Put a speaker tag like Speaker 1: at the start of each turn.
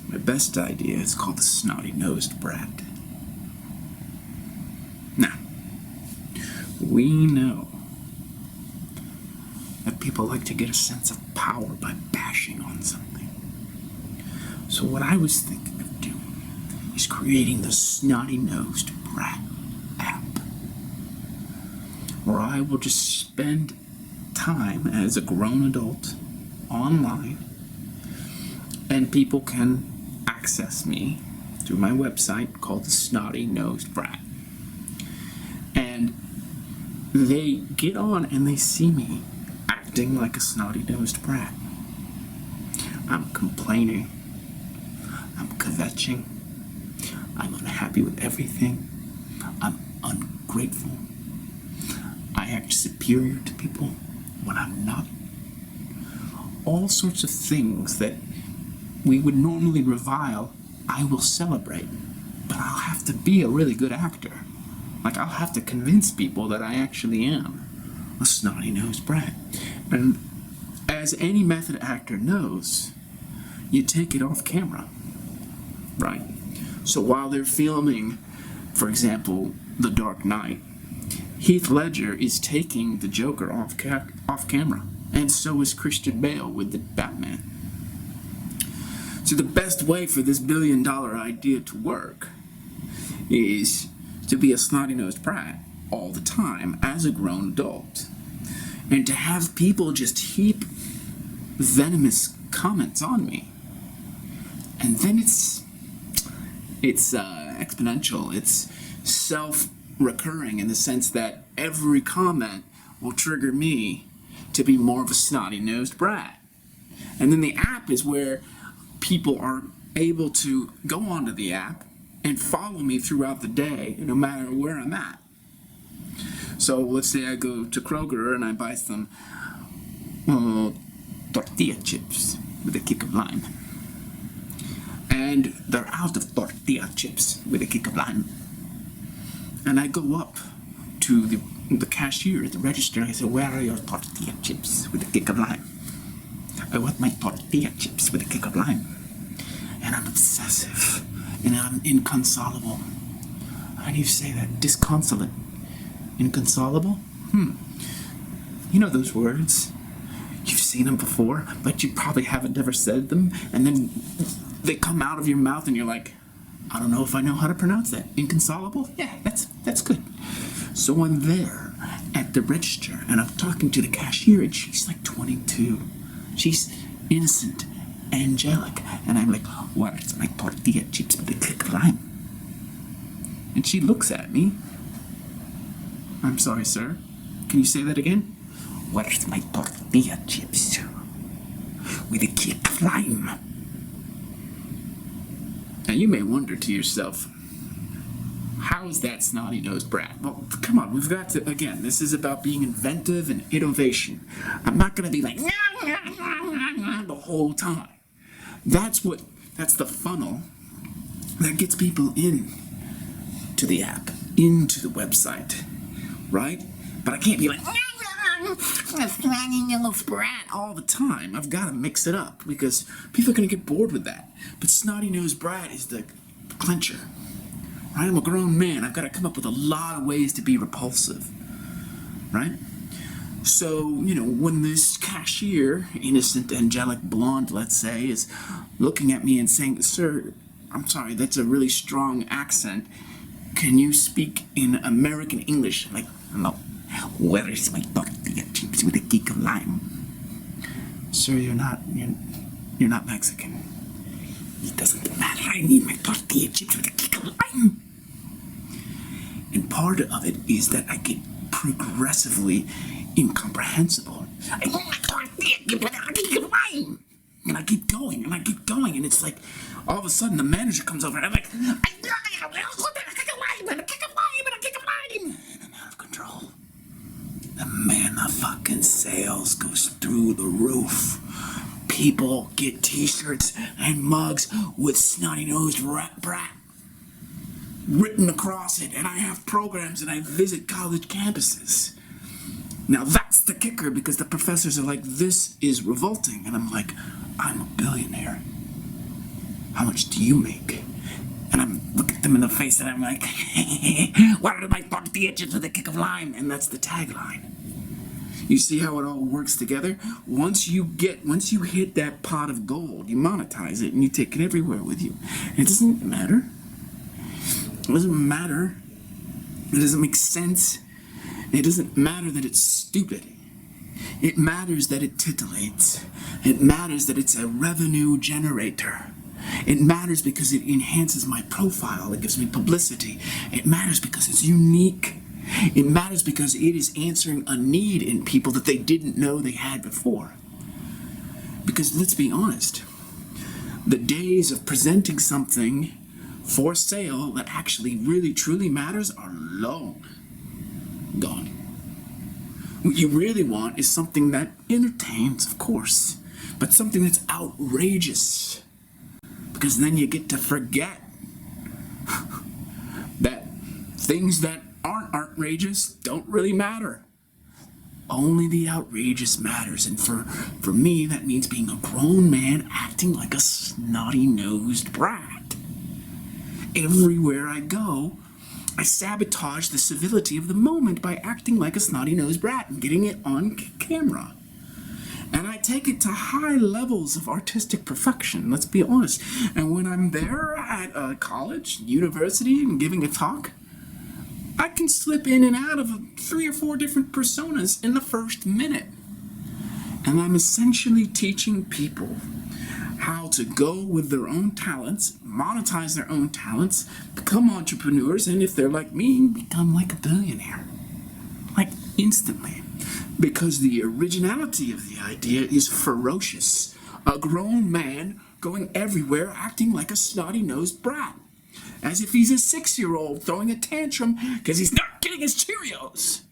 Speaker 1: My best idea is called the Snotty-Nosed Brat. Now, we know that people like to get a sense of power by bashing on something. So what I was thinking of doing is creating the Snotty-Nosed Brat app, where I will just spend time as a grown adult online, and people can access me through my website called the Snotty-Nosed Brat. And they get on and they see me acting like a snotty-nosed brat. I'm complaining. I'm kvetching. I'm unhappy with everything. I'm ungrateful. I act superior to people when I'm not. All sorts of things that we would normally revile, I will celebrate. But I'll have to be a really good actor. Like, I'll have to convince people that I actually am a snotty-nosed brat. And as any method actor knows, you take it off camera, right? So while they're filming, for example, The Dark Knight, Heath Ledger is taking the Joker off camera, and so is Christian Bale with the Batman. So the best way for this billion-dollar idea to work is to be a snotty-nosed brat all the time as a grown adult, and to have people just heap venomous comments on me. And then it's exponential. It's self-recurring in the sense that every comment will trigger me to be more of a snotty-nosed brat. And then the app is where people are able to go onto the app and follow me throughout the day, no matter where I'm at. So let's say I go to Kroger and I buy some tortilla chips with a kick of lime. And they're out of tortilla chips with a kick of lime. And I go up to the cashier at the register and I say, "Where are your tortilla chips with a kick of lime? I want my tortilla chips with a kick of lime." And I'm obsessive. And I'm inconsolable. How do you say that? Disconsolate. Inconsolable? You know those words. You've seen them before, but you probably haven't ever said them. And then they come out of your mouth and you're like, I don't know if I know how to pronounce that. Inconsolable? Yeah, that's good. So I'm there at the register and I'm talking to the cashier and she's like 22. She's innocent, angelic, and I'm like, "Where's my tortilla chips with a kick of lime?" And she looks at me. "I'm sorry, sir. Can you say that again?" "Where's my tortilla chips with a kick of lime?" Now you may wonder to yourself, how is that snotty-nosed brat? Well, come on, we've got to, again, this is about being inventive and innovation. I'm not going to be like, the whole time. That's the funnel that gets people in to the app, into the website, right? But I can't be like, snotty-nosed brat all the time. I've got to mix it up because people are going to get bored with that. But snotty-nosed brat is the clincher. Right? I'm a grown man. I've got to come up with a lot of ways to be repulsive, right? So, when this cashier, innocent, angelic blonde, let's say, is looking at me and saying, "Sir, I'm sorry, that's a really strong accent. Can you speak in American English?" I'm like, "No. Where is my tortilla chips with a kick of lime?" "Sir, you're not Mexican." "It doesn't matter. I need my tortilla chips with a kick of lime." And part of it is that I get progressively incomprehensible. I want my tortilla chips with a kick of lime. And I keep going, and it's like, all of a sudden the manager comes over and I'm like, and I'm out of control. And man, the fucking sales goes through the roof. People get t-shirts and mugs with snotty-nosed brat written across it, and I have programs and I visit college campuses. Now that's the kicker, because the professors are like, "This is revolting," and I'm like, "I'm a billionaire. how much do you make? And I'm looking at them in the face and I'm like, why did I fuck the itches with a kick of lime? And that's the tagline. You see how it all works together? Once you hit that pot of gold, you monetize it and you take it everywhere with you. And it doesn't matter. It doesn't matter. It doesn't make sense. It doesn't matter that it's stupid. It matters that it titillates. It matters that it's a revenue generator. It matters because it enhances my profile. It gives me publicity. It matters because it's unique. It matters because it is answering a need in people that they didn't know they had before. Because let's be honest, the days of presenting something for sale that actually really truly matters are long gone. What you really want is something that entertains, of course, but something that's outrageous. Because then you get to forget that things that aren't outrageous don't really matter. Only the outrageous matters. And for me, that means being a grown man acting like a snotty-nosed brat. Everywhere I go, I sabotage the civility of the moment by acting like a snotty-nosed brat and getting it on camera. And I take it to high levels of artistic perfection, let's be honest. And when I'm there at a college, university, and giving a talk, I can slip in and out of 3 or 4 different personas in the first minute. And I'm essentially teaching people how to go with their own talents, monetize their own talents, become entrepreneurs, and if they're like me, become like a billionaire. Like instantly. Because the originality of the idea is ferocious. A grown man going everywhere acting like a snotty-nosed brat. As if he's a 6-year-old throwing a tantrum because he's not getting his Cheerios.